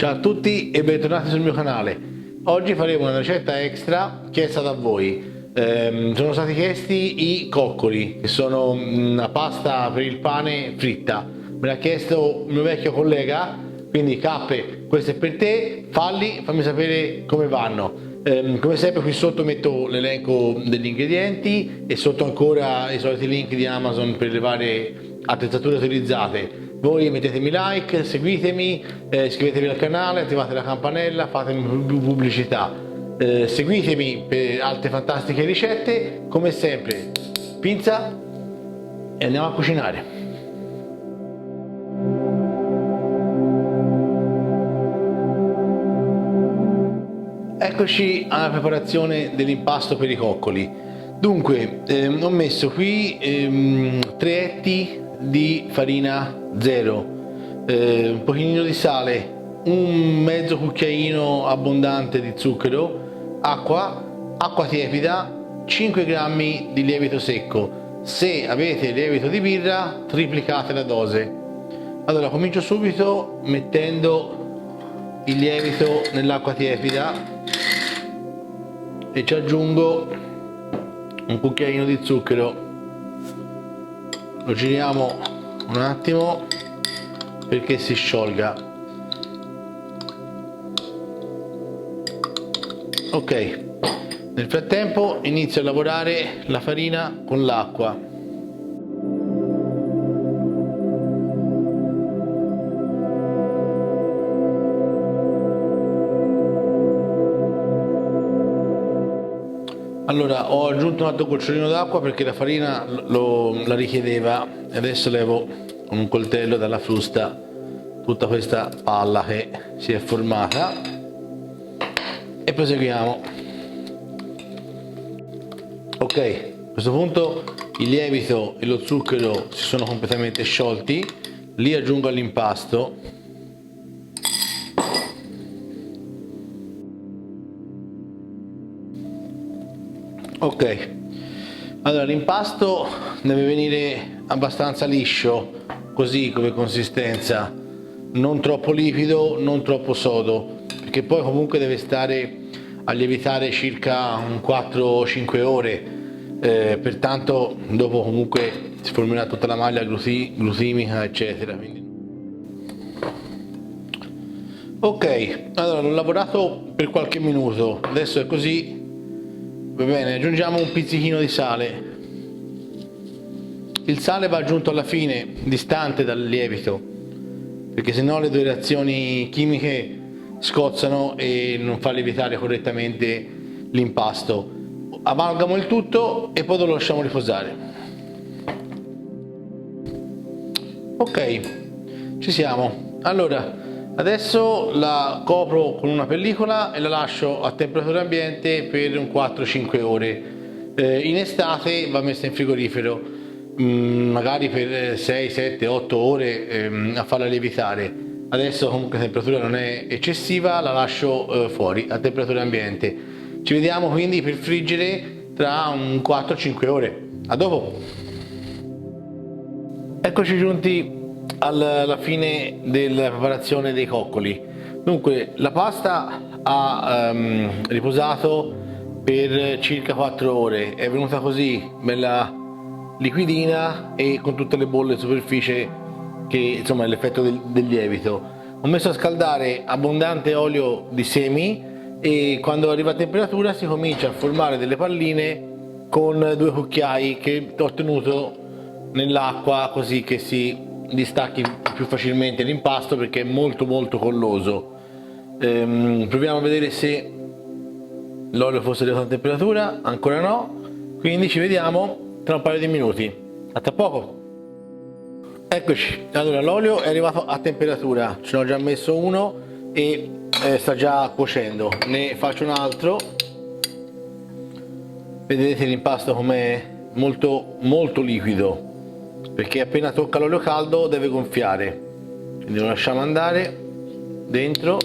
Ciao a tutti e bentornati sul mio canale. Oggi faremo una ricetta extra chiesta da voi. Sono stati chiesti i coccoli, che sono una pasta per il pane fritta. Me l'ha chiesto il mio vecchio collega, quindi Cappe, questo è per te, fammi sapere come vanno. Come sempre qui sotto metto l'elenco degli ingredienti e sotto ancora i soliti link di Amazon per le varie attrezzature utilizzate. Voi mettetemi like, seguitemi, iscrivetevi al canale, attivate la campanella, fatemi pubblicità, seguitemi per altre fantastiche ricette. Come sempre, pinza e andiamo a cucinare. Eccoci alla preparazione dell'impasto per i coccoli. Dunque, ho messo qui 3 etti di farina zero, un pochino di sale, un mezzo cucchiaino abbondante di zucchero, acqua tiepida, 5 grammi di lievito secco. Se avete lievito di birra, triplicate la dose. Allora, comincio subito mettendo il lievito nell'acqua tiepida e ci aggiungo un cucchiaino di zucchero. Lo giriamo un attimo perché si sciolga. Ok, nel frattempo inizio a lavorare la farina con l'acqua. Allora, ho aggiunto un altro gocciolino d'acqua perché la farina la richiedeva e adesso levo con un coltello dalla frusta tutta questa palla che si è formata e proseguiamo. Ok, a questo punto il lievito e lo zucchero si sono completamente sciolti, li aggiungo all'impasto. Ok, allora l'impasto deve venire abbastanza liscio, così come consistenza, non troppo liquido, non troppo sodo, perché poi comunque deve stare a lievitare circa un 4-5 ore, pertanto dopo comunque si formerà tutta la maglia glusimica eccetera. Ok, allora l'ho lavorato per qualche minuto, adesso è così. Va bene, aggiungiamo un pizzichino di sale. Il sale va aggiunto alla fine, distante dal lievito, perché sennò le due reazioni chimiche scozzano e non fa lievitare correttamente l'impasto. Amalgamo il tutto e poi lo lasciamo riposare. Ok, ci siamo. Allora, adesso la copro con una pellicola e la lascio a temperatura ambiente per un 4-5 ore. In estate va messa in frigorifero, magari per 6, 7, 8 ore a farla lievitare. Adesso comunque la temperatura non è eccessiva, la lascio fuori a temperatura ambiente. Ci vediamo quindi per friggere tra un 4-5 ore. A dopo! Eccoci giunti alla fine della preparazione dei coccoli. Dunque la pasta ha riposato per circa 4 ore, è venuta così bella liquidina e con tutte le bolle in superficie che insomma è l'effetto del lievito. Ho messo a scaldare abbondante olio di semi e quando arriva a temperatura si comincia a formare delle palline con 2 cucchiai che ho tenuto nell'acqua così che si distacchi più facilmente l'impasto perché è molto colloso. Proviamo a vedere se l'olio fosse arrivato a temperatura, ancora no, quindi ci vediamo tra un paio di minuti. A tra poco. Eccoci, allora l'olio è arrivato a temperatura, ce ne ho già messo uno e sta già cuocendo, ne faccio un altro. Vedete l'impasto com'è molto liquido, perché appena tocca l'olio caldo deve gonfiare, quindi lo lasciamo andare dentro.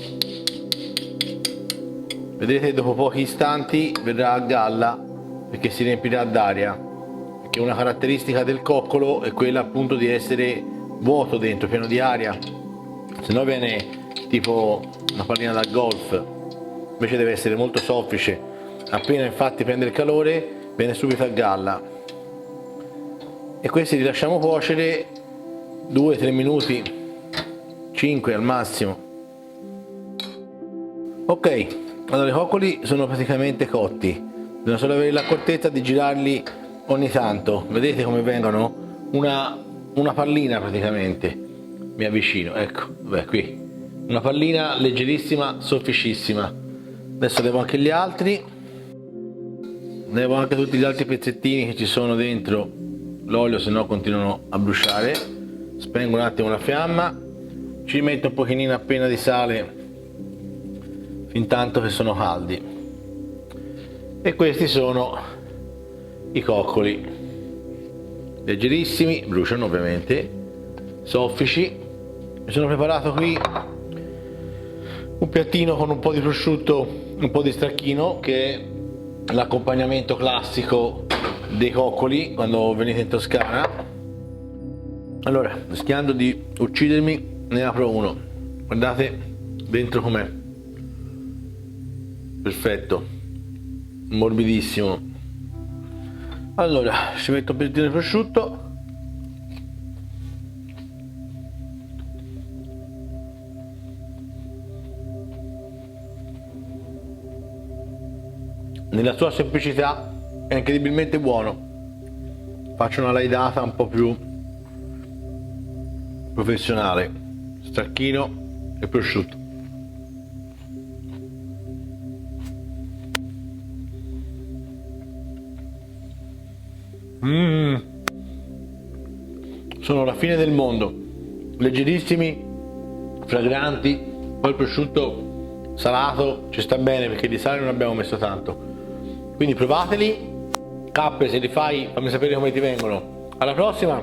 Vedete, dopo pochi istanti verrà a galla perché si riempirà d'aria, perché una caratteristica del coccolo è quella appunto di essere vuoto dentro, pieno di aria, se no viene tipo una pallina da golf, invece deve essere molto soffice. Appena infatti prende il calore viene subito a galla. E questi li lasciamo cuocere 2-3 minuti, 5 al massimo. Ok, allora i coccoli sono praticamente cotti, bisogna solo avere l'accortezza di girarli ogni tanto. Vedete come vengono? Una pallina praticamente. Mi avvicino, ecco, beh, qui una pallina leggerissima, sofficissima. Adesso levo anche gli altri, levo anche tutti gli altri pezzettini che ci sono dentro l'olio, se no continuano a bruciare. Spengo un attimo la fiamma, ci metto un pochino appena di sale fin tanto che sono caldi. E questi sono i coccoli, leggerissimi, bruciano ovviamente, soffici. Mi sono preparato qui un piattino con un po' di prosciutto, un po' di stracchino, che è l'accompagnamento classico dei coccoli quando venite in Toscana. Allora, rischiando di uccidermi, ne apro uno. Guardate dentro com'è. Perfetto, morbidissimo. Allora, ci metto un pezzettino di prosciutto. Nella sua semplicità è incredibilmente buono. Faccio una laidata un po' più professionale, stracchino e prosciutto. Sono la fine del mondo, leggerissimi, fragranti, poi il prosciutto salato ci sta bene perché di sale non abbiamo messo tanto. Quindi provateli, Cappe, se li fai fammi sapere come ti vengono. Alla prossima!